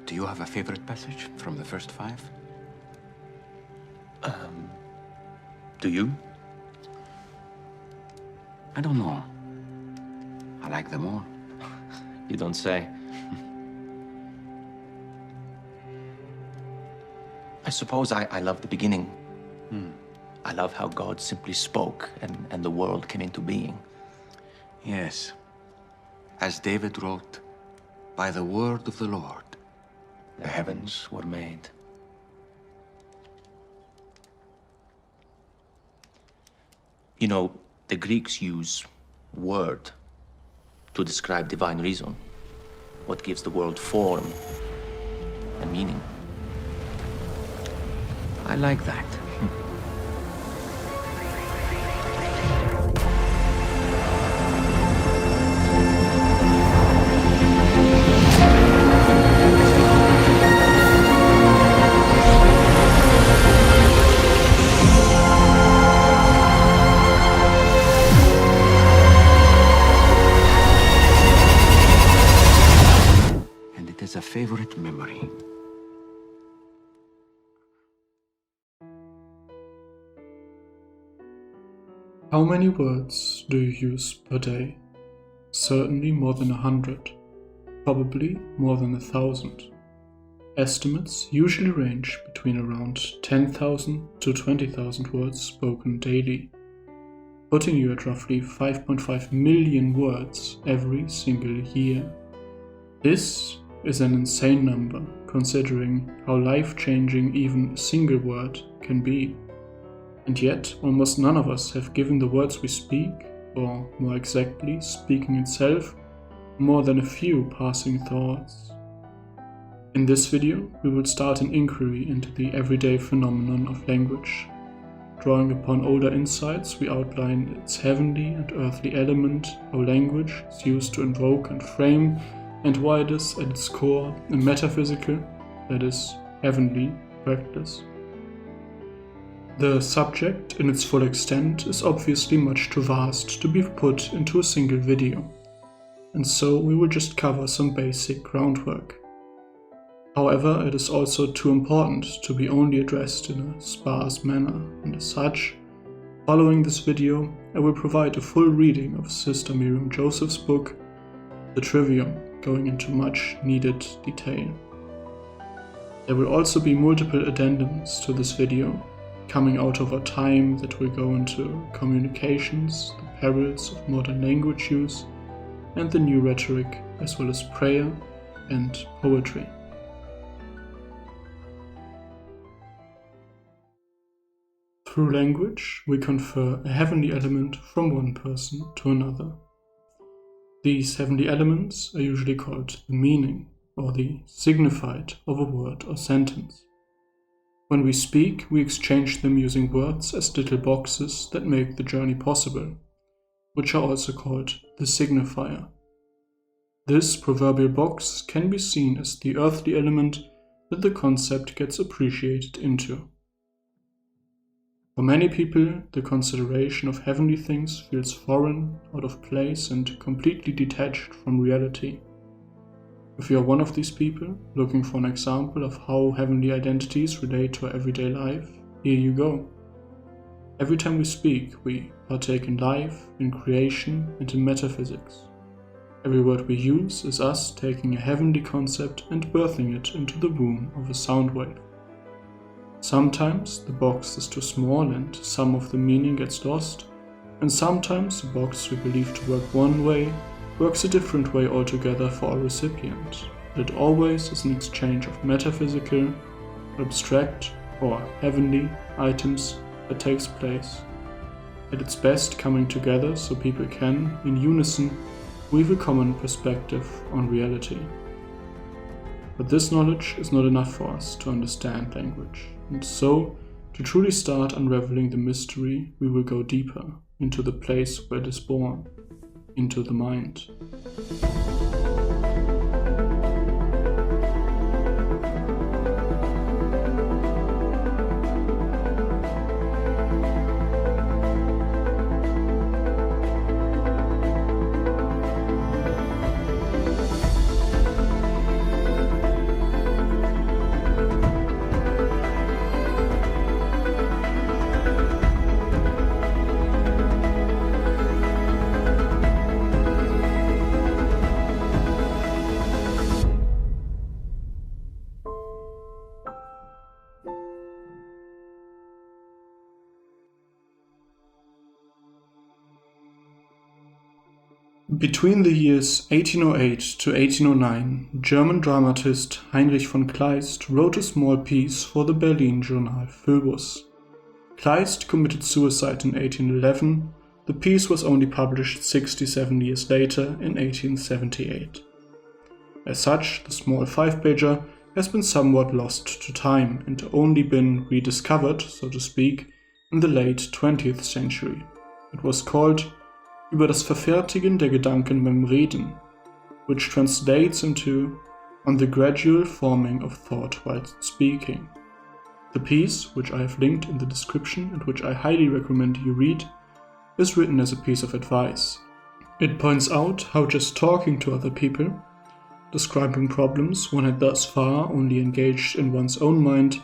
Do you have a favorite passage from the first 5? Do you? I don't know. I like them all. You don't say. I suppose I love the beginning. I love how God simply spoke and the world came into being. Yes. As David wrote, by the word of the Lord, The heavens were made. You know, the Greeks use word to describe divine reason, what gives the world form and meaning. I like that. And it is a favorite memory. How many words do you use per day? Certainly more than 100, probably more than 1,000. Estimates usually range between around 10,000 to 20,000 words spoken daily, putting you at roughly 5.5 million words every single year. This is an insane number, considering how life-changing even a single word can be. And yet, almost none of us have given the words we speak, or more exactly, speaking itself, more than a few passing thoughts. In this video, we will start an inquiry into the everyday phenomenon of language. Drawing upon older insights, we outline its heavenly and earthly element, how language is used to invoke and frame, and why it is at its core a metaphysical, that is, heavenly, practice. The subject, in its full extent, is obviously much too vast to be put into a single video, and so we will just cover some basic groundwork. However, it is also too important to be only addressed in a sparse manner, and as such, following this video, I will provide a full reading of Sister Miriam Joseph's book, The Trivium, going into much needed detail. There will also be multiple addendums to this video, coming out of a time that will go into communications, the perils of modern language use, and the new rhetoric, as well as prayer and poetry. Through language, we confer a heavenly element from one person to another. These heavenly elements are usually called the meaning, or the signified of a word or sentence. When we speak, we exchange them using words as little boxes that make the journey possible, which are also called the signifier. This proverbial box can be seen as the earthly element that the concept gets appreciated into. For many people, the consideration of heavenly things feels foreign, out of place, and completely detached from reality. If you are one of these people, looking for an example of how heavenly identities relate to our everyday life, here you go. Every time we speak, we partake in life, in creation, and in metaphysics. Every word we use is us taking a heavenly concept and birthing it into the womb of a sound wave. Sometimes the box is too small and some of the meaning gets lost, and sometimes the box we believe to work one way works a different way altogether for our recipient, but it always is an exchange of metaphysical, abstract, or heavenly items that takes place, at its best coming together so people can, in unison, weave a common perspective on reality. But this knowledge is not enough for us to understand language, and so, to truly start unraveling the mystery, we will go deeper into the place where it is born, into the mind. Between the years 1808 to 1809, German dramatist Heinrich von Kleist wrote a small piece for the Berlin journal Phobos. Kleist committed suicide in 1811. The piece was only published 67 years later in 1878. As such, the small 5-pager has been somewhat lost to time and only been rediscovered, so to speak, in the late 20th century. It was called Über das Verfertigen der Gedanken beim Reden, which translates into On the Gradual Forming of Thought While Speaking. The piece, which I have linked in the description and which I highly recommend you read, is written as a piece of advice. It points out how just talking to other people, describing problems one had thus far only engaged in one's own mind,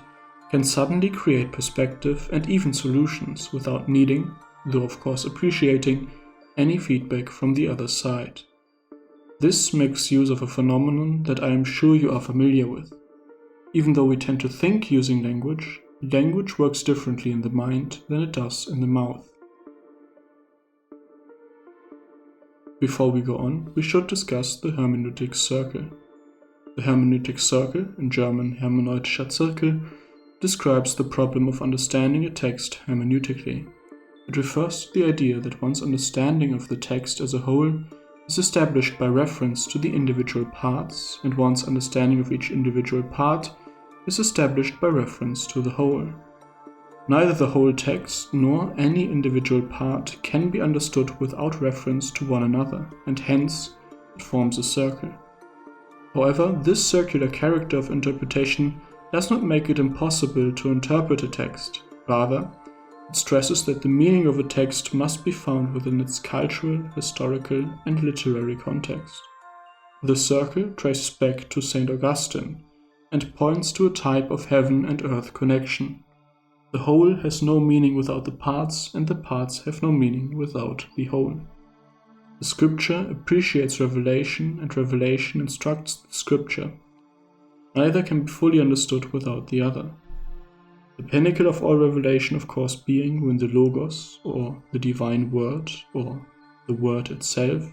can suddenly create perspective and even solutions without needing, though of course appreciating, any feedback from the other side. This makes use of a phenomenon that I am sure you are familiar with. Even though we tend to think using language, language works differently in the mind than it does in the mouth. Before we go on, we should discuss the hermeneutic circle. The hermeneutic circle, in German hermeneutischer Zirkel, describes the problem of understanding a text hermeneutically. It refers to the idea that one's understanding of the text as a whole is established by reference to the individual parts, and one's understanding of each individual part is established by reference to the whole. Neither the whole text nor any individual part can be understood without reference to one another, and hence it forms a circle. However, this circular character of interpretation does not make it impossible to interpret a text. Rather, it stresses that the meaning of a text must be found within its cultural, historical, and literary context. The circle traces back to St. Augustine and points to a type of heaven and earth connection. The whole has no meaning without the parts, and the parts have no meaning without the whole. The scripture appreciates revelation, and revelation instructs the scripture. Neither can be fully understood without the other. The pinnacle of all revelation, of course, being when the Logos, or the divine word, or the word itself,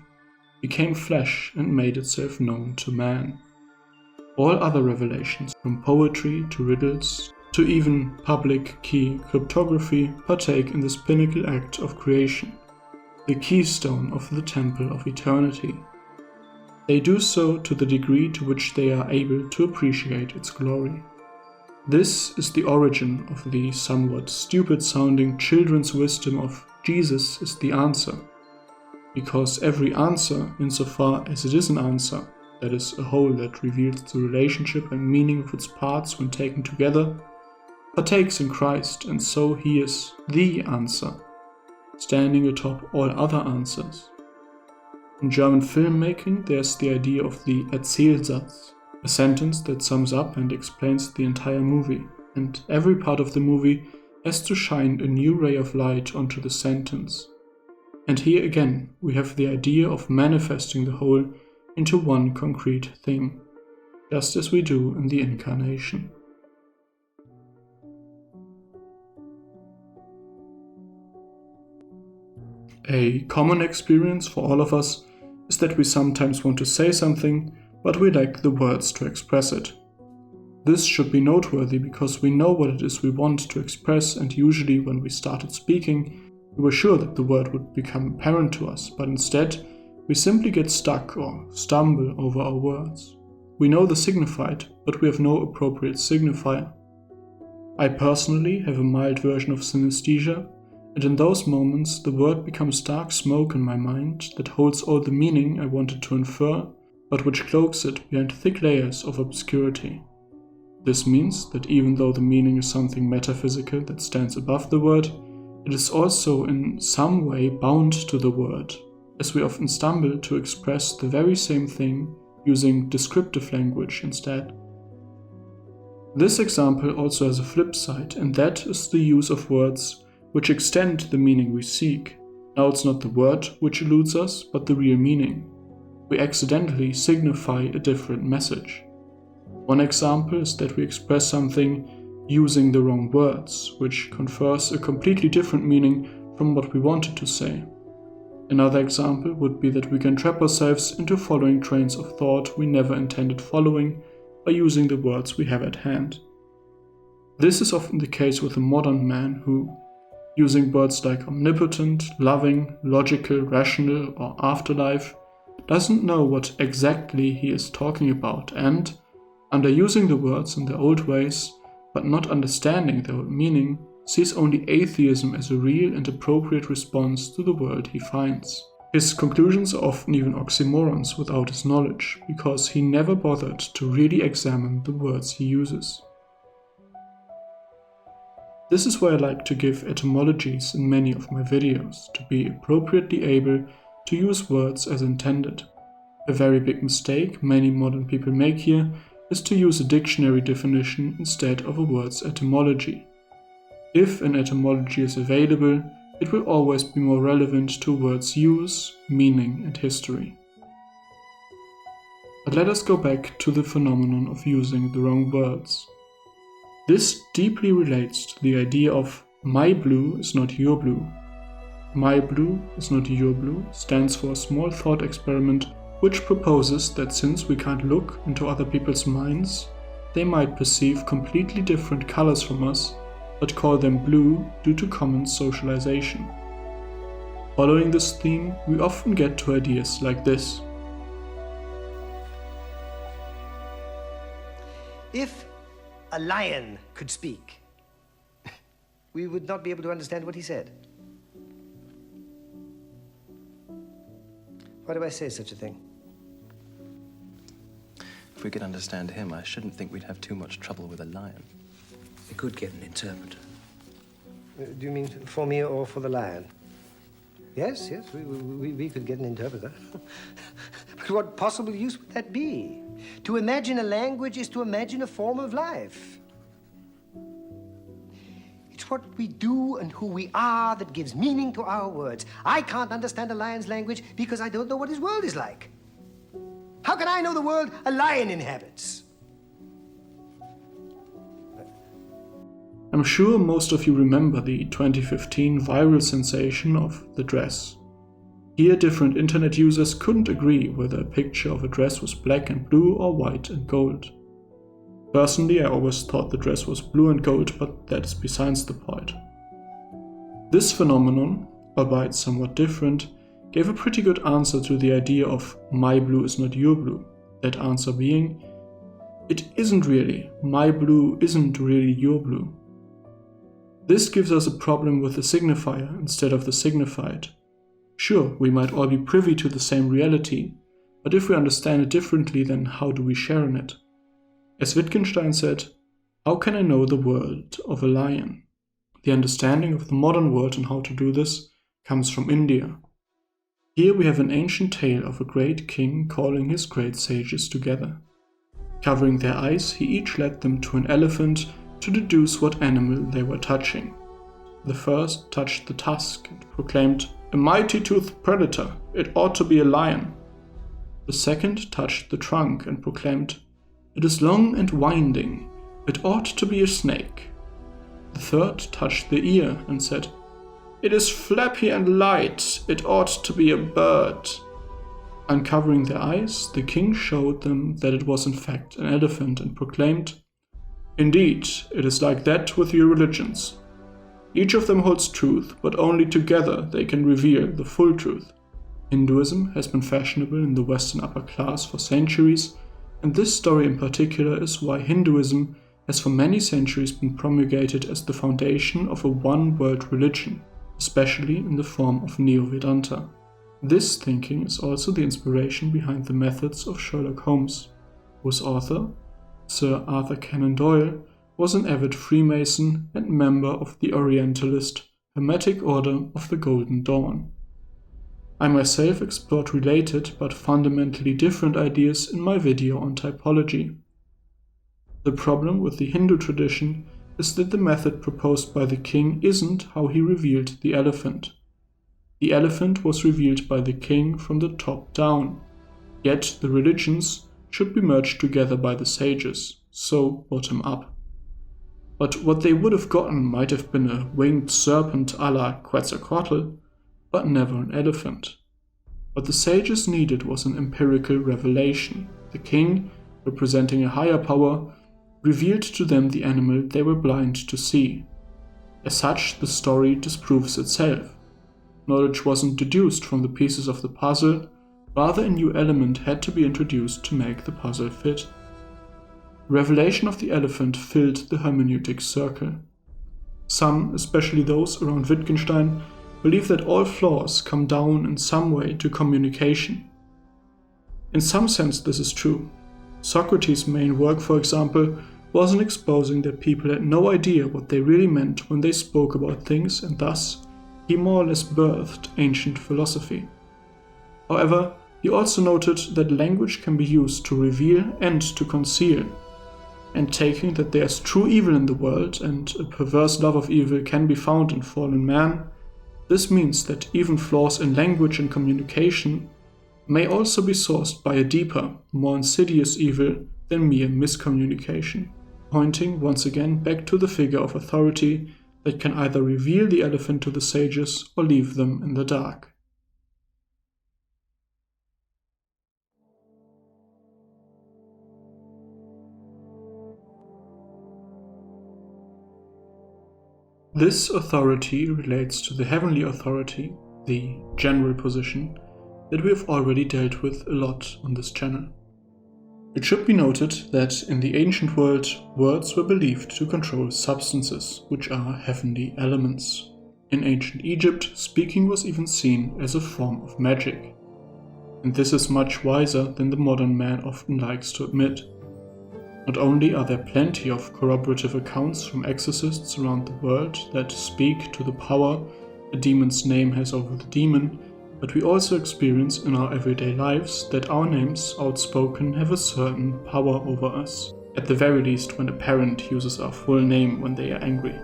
became flesh and made itself known to man. All other revelations, from poetry to riddles, to even public key cryptography, partake in this pinnacle act of creation, the keystone of the temple of eternity. They do so to the degree to which they are able to appreciate its glory. This is the origin of the somewhat stupid-sounding children's wisdom of Jesus is the answer, because every answer, insofar as it is an answer, that is, a whole that reveals the relationship and meaning of its parts when taken together, partakes in Christ, and so he is the answer, standing atop all other answers. In German filmmaking, there's the idea of the Erzählsatz, a sentence that sums up and explains the entire movie, and every part of the movie has to shine a new ray of light onto the sentence. And here again, we have the idea of manifesting the whole into one concrete thing, just as we do in the Incarnation. A common experience for all of us is that we sometimes want to say something, but we lack the words to express it. This should be noteworthy because we know what it is we want to express, and usually when we started speaking, we were sure that the word would become apparent to us, but instead, we simply get stuck or stumble over our words. We know the signified, but we have no appropriate signifier. I personally have a mild version of synesthesia, and in those moments the word becomes dark smoke in my mind that holds all the meaning I wanted to infer, but which cloaks it behind thick layers of obscurity. This means that even though the meaning is something metaphysical that stands above the word, it is also in some way bound to the word, as we often stumble to express the very same thing using descriptive language instead. This example also has a flip side, and that is the use of words which extend the meaning we seek. Now it's not the word which eludes us, but the real meaning. We accidentally signify a different message. One example is that we express something using the wrong words, which confers a completely different meaning from what we wanted to say. Another example would be that we can trap ourselves into following trains of thought we never intended following by using the words we have at hand. This is often the case with a modern man who, using words like omnipotent, loving, logical, rational, or afterlife, doesn't know what exactly he is talking about and, under using the words in their old ways, but not understanding their old meaning, sees only atheism as a real and appropriate response to the world he finds. His conclusions are often even oxymorons without his knowledge, because he never bothered to really examine the words he uses. This is why I like to give etymologies in many of my videos, to be appropriately able to use words as intended. A very big mistake many modern people make here is to use a dictionary definition instead of a word's etymology. If an etymology is available, it will always be more relevant to a word's use, meaning, and history. But let us go back to the phenomenon of using the wrong words. This deeply relates to the idea of my blue is not your blue. My blue is not your blue stands for a small thought experiment which proposes that since we can't look into other people's minds, they might perceive completely different colors from us, but call them blue due to common socialization. Following this theme, we often get to ideas like this. If a lion could speak, we would not be able to understand what he said. Why do I say such a thing? If we could understand him, I shouldn't think we'd have too much trouble with a lion. We could get an interpreter. Do you mean for me or for the lion? Yes, we could get an interpreter. But what possible use would that be? To imagine a language is to imagine a form of life. It's what we do and who we are that gives meaning to our words. I can't understand a lion's language because I don't know what his world is like. How can I know the world a lion inhabits? I'm sure most of you remember the 2015 viral sensation of the dress. Here different internet users couldn't agree whether a picture of a dress was black and blue or white and gold. Personally, I always thought the dress was blue and gold, but that is besides the point. This phenomenon, albeit somewhat different, gave a pretty good answer to the idea of my blue is not your blue. That answer being, it isn't really, my blue isn't really your blue. This gives us a problem with the signifier instead of the signified. Sure, we might all be privy to the same reality, but if we understand it differently, then how do we share in it? As Wittgenstein said, how can I know the world of a lion? The understanding of the modern world and how to do this comes from India. Here we have an ancient tale of a great king calling his great sages together. Covering their eyes, he each led them to an elephant to deduce what animal they were touching. The first touched the tusk and proclaimed, "A mighty-toothed predator, it ought to be a lion." The second touched the trunk and proclaimed, "It is long and winding, it ought to be a snake." The third touched the ear and said, "It is flappy and light, it ought to be a bird." Uncovering their eyes, the king showed them that it was in fact an elephant and proclaimed, "Indeed, it is like that with your religions. Each of them holds truth, but only together they can reveal the full truth." Hinduism has been fashionable in the Western upper class for centuries, and this story in particular is why Hinduism has for many centuries been promulgated as the foundation of a one-world religion, especially in the form of Neo-Vedanta. This thinking is also the inspiration behind the methods of Sherlock Holmes, whose author, Sir Arthur Conan Doyle, was an avid Freemason and member of the Orientalist Hermetic Order of the Golden Dawn. I myself explored related but fundamentally different ideas in my video on typology. The problem with the Hindu tradition is that the method proposed by the king isn't how he revealed the elephant. The elephant was revealed by the king from the top down, yet the religions should be merged together by the sages, so bottom up. But what they would have gotten might have been a winged serpent a la Quetzalcoatl, but never an elephant. What the sages needed was an empirical revelation. The king, representing a higher power, revealed to them the animal they were blind to see. As such, the story disproves itself. Knowledge wasn't deduced from the pieces of the puzzle, rather a new element had to be introduced to make the puzzle fit. The revelation of the elephant filled the hermeneutic circle. Some, especially those around Wittgenstein, believe that all flaws come down in some way to communication. In some sense this is true. Socrates' main work, for example, was in exposing that people had no idea what they really meant when they spoke about things, and thus he more or less birthed ancient philosophy. However, he also noted that language can be used to reveal and to conceal. And taking that there is true evil in the world and a perverse love of evil can be found in fallen man, this means that even flaws in language and communication may also be sourced by a deeper, more insidious evil than mere miscommunication, pointing once again back to the figure of authority that can either reveal the elephant to the sages or leave them in the dark. This authority relates to the heavenly authority, the general position, that we have already dealt with a lot on this channel. It should be noted that in the ancient world, words were believed to control substances, which are heavenly elements. In ancient Egypt, speaking was even seen as a form of magic. And this is much wiser than the modern man often likes to admit. Not only are there plenty of corroborative accounts from exorcists around the world that speak to the power a demon's name has over the demon, but we also experience in our everyday lives that our names, outspoken, have a certain power over us, at the very least when a parent uses our full name when they are angry.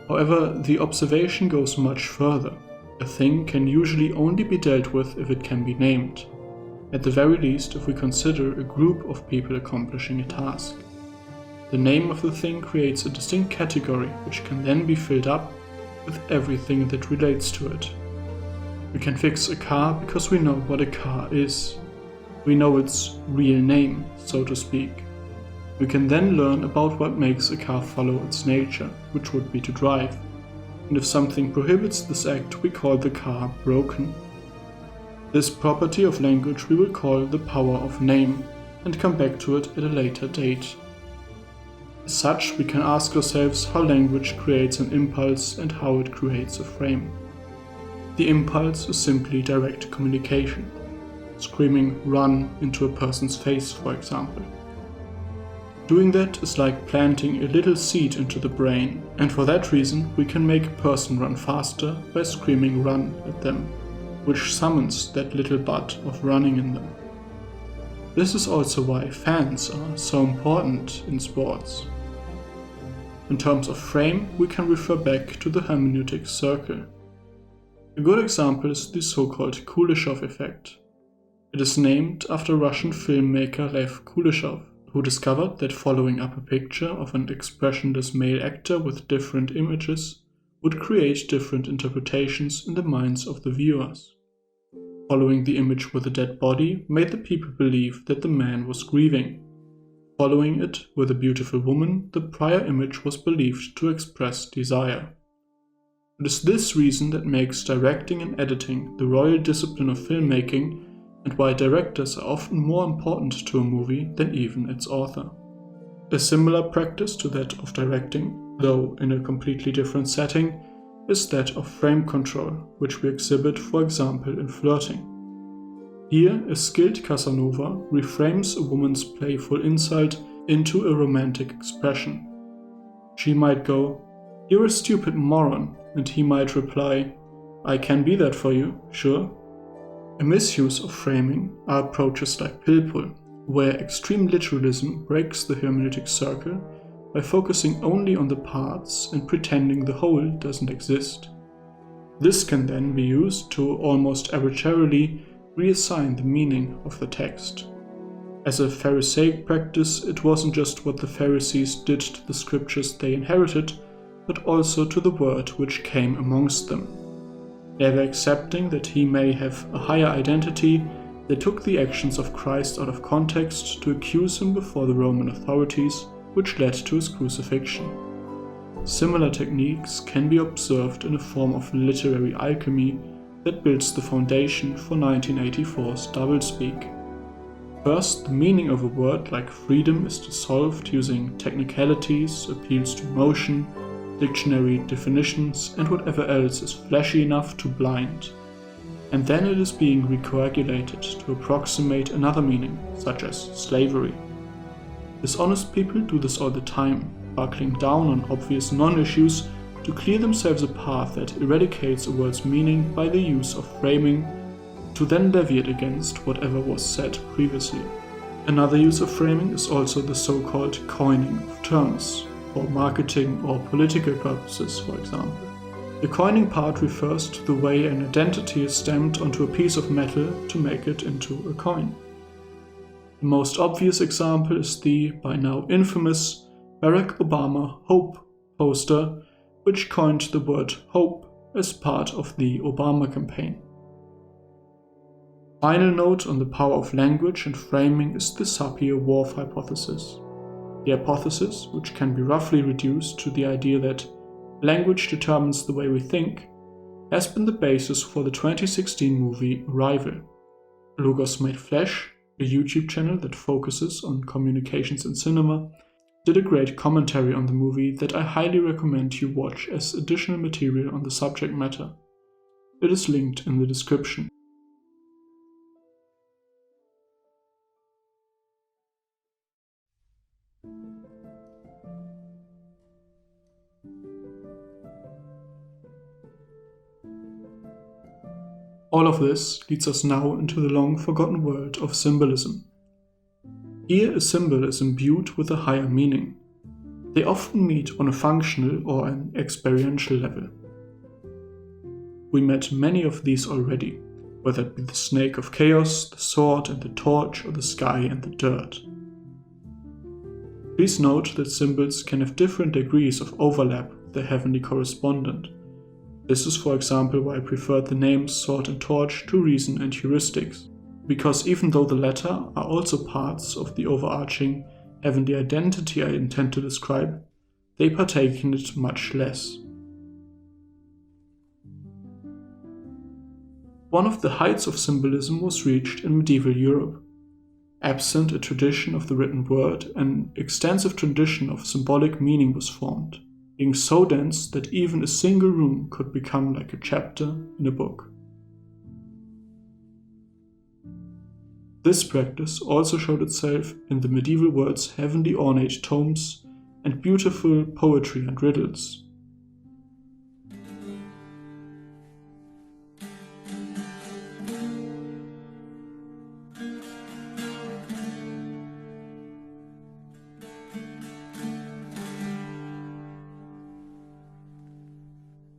However, the observation goes much further. A thing can usually only be dealt with if it can be named. At the very least, if we consider a group of people accomplishing a task. The name of the thing creates a distinct category which can then be filled up with everything that relates to it. We can fix a car because we know what a car is. We know its real name, so to speak. We can then learn about what makes a car follow its nature, which would be to drive. And if something prohibits this act, we call the car broken. This property of language we will call the power of name, and come back to it at a later date. As such, we can ask ourselves how language creates an impulse and how it creates a frame. The impulse is simply direct communication. Screaming "run" into a person's face, for example. Doing that is like planting a little seed into the brain, and for that reason we can make a person run faster by screaming "run" at them, which summons that little bud of running in them. This is also why fans are so important in sports. In terms of frame, we can refer back to the hermeneutic circle. A good example is the so-called Kuleshov effect. It is named after Russian filmmaker Lev Kuleshov, who discovered that following up a picture of an expressionless male actor with different images would create different interpretations in the minds of the viewers. Following the image with a dead body made the people believe that the man was grieving. Following it with a beautiful woman, the prior image was believed to express desire. It is this reason that makes directing and editing the royal discipline of filmmaking, and why directors are often more important to a movie than even its author. A similar practice to that of directing, though in a completely different setting, is that of frame control, which we exhibit, for example, in flirting. Here, a skilled Casanova reframes a woman's playful insult into a romantic expression. She might go, "You're a stupid moron," and he might reply, "I can be that for you, sure." A misuse of framing are approaches like Pilpul, where extreme literalism breaks the hermeneutic circle by focusing only on the parts and pretending the whole doesn't exist. This can then be used to almost arbitrarily reassign the meaning of the text. As a Pharisaic practice, it wasn't just what the Pharisees did to the scriptures they inherited, but also to the word which came amongst them. Ever accepting that he may have a higher identity, they took the actions of Christ out of context to accuse him before the Roman authorities, which led to his crucifixion. Similar techniques can be observed in a form of literary alchemy that builds the foundation for 1984's doublespeak. First, the meaning of a word like freedom is dissolved using technicalities, appeals to emotion, dictionary definitions, and whatever else is flashy enough to blind. And then it is being recoagulated to approximate another meaning, such as slavery. Dishonest people do this all the time, buckling down on obvious non-issues to clear themselves a path that eradicates a word's meaning by the use of framing, to then levy it against whatever was said previously. Another use of framing is also the so-called coining of terms, for marketing or political purposes, for example. The coining part refers to the way an identity is stamped onto a piece of metal to make it into a coin. The most obvious example is the, by now infamous, Barack Obama Hope poster, which coined the word hope as part of the Obama campaign. Final note on the power of language and framing is the Sapir-Whorf hypothesis. The hypothesis, which can be roughly reduced to the idea that language determines the way we think, has been the basis for the 2016 movie Arrival. Logos Made Flesh, a YouTube channel that focuses on communications in cinema, did a great commentary on the movie that I highly recommend you watch as additional material on the subject matter. It is linked in the description. All of this leads us now into the long-forgotten world of symbolism. Here, a symbol is imbued with a higher meaning. They often meet on a functional or an experiential level. We met many of these already, whether it be the snake of chaos, the sword and the torch, or the sky and the dirt. Please note that symbols can have different degrees of overlap with their heavenly correspondent. This is, for example, why I preferred the names sword and torch to reason and heuristics, because even though the latter are also parts of the overarching heavenly identity I intend to describe, they partake in it much less. One of the heights of symbolism was reached in medieval Europe. Absent a tradition of the written word, an extensive tradition of symbolic meaning was formed, being so dense that even a single room could become like a chapter in a book. This practice also showed itself in the medieval world's heavenly ornate tomes and beautiful poetry and riddles.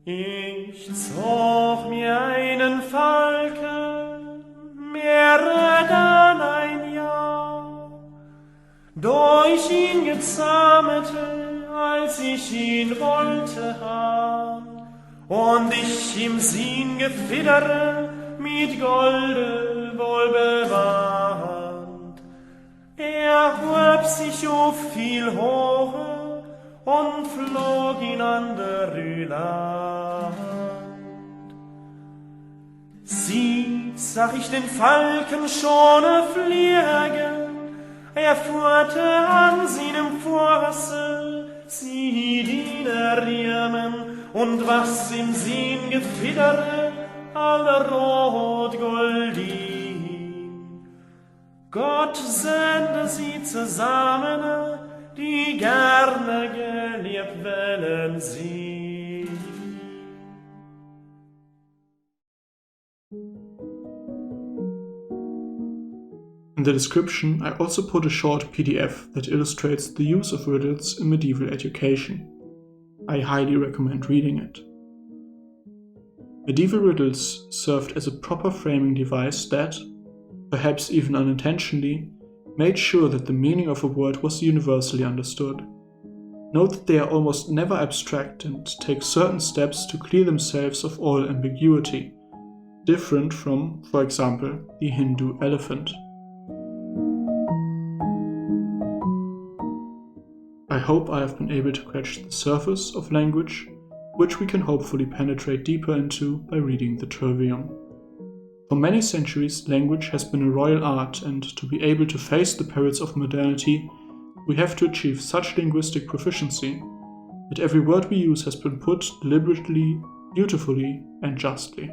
Ich zog mir einen Falken, mehrere dann ein Jahr, doch ich ihn gezahmete, als ich ihn wollte haben, und ich im Sinn Gefiedere mit Golde wohl bewandt. Hob sich auf viel hocher und flog in andere Land. Sieh, sah ich den Falken schon fliegen, fuhrte an seinem Forste, sie die Riemen, und was im Sinn Gefiedere, alle rot-goldin. Gott sende sie zusammen, die gerne geliebt werden sie. In the description, I also put a short PDF that illustrates the use of riddles in medieval education. I highly recommend reading it. Medieval riddles served as a proper framing device that, perhaps even unintentionally, made sure that the meaning of a word was universally understood. Note that they are almost never abstract and take certain steps to clear themselves of all ambiguity, different from, for example, the Hindu elephant. I hope I have been able to scratch the surface of language, which we can hopefully penetrate deeper into by reading the Trivium. For many centuries, language has been a royal art, and to be able to face the perils of modernity, we have to achieve such linguistic proficiency that every word we use has been put deliberately, beautifully, and justly.